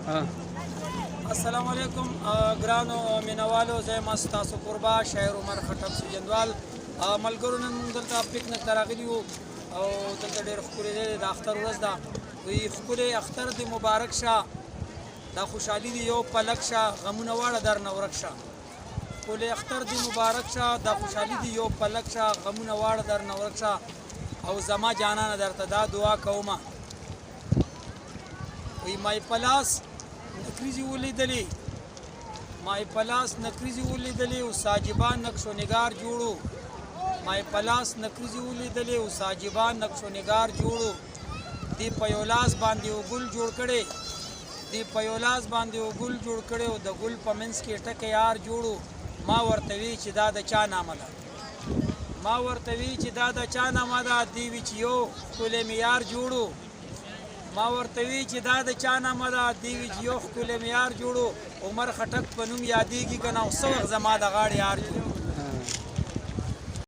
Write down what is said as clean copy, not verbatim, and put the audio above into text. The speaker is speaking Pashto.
السلام علیکم ګرانو مینوالو، زه یم ستاسو کوربه شاعر عمر خټک سوجندوال. ملګرو، نن موږ دلته پکنیک ته راغلي یو او دلته ډېر ښکلی دی، د اختر ورځ ده. وایي ښکلی اختر دې مبارک شه، دا خوشحالي دې یو پلک شه، غمونه واړه درنه ورک شه. ښکلی اختر دې مبارک شه، دا خوشحالي دې یو پلک شه، غمونه واړه درنه ورک شه. او زما جانانه درته دا دعا کومه، وایي مای پلاس نکریزې ولیدلې، مای پلاس نکریزې ولیدلې او ساجبان نقش و نگار جوړو. مای پلاس نکریزې ولیدلې او ساجبان نقش و نگار جوړو. دې په یو لاس باندې یو ګل جوړ کړی، دې په یو لاس باندې یو ګل جوړ کړی او د ګل په منځ کې ټکی یار جوړو. ما ورته وی چې دا د چا نامه ده، ما ورته وی چې دا د چا نامه ده، دې وی چې یو ښکلی معیار جوړو. ما ورته وی چې دا د چا نامه ده، دې وی چې یو ښکلی معیار جوړو. عمر خټک په نوم یادېږي که نه، او څه وخت زما د غاړې یار جوړو.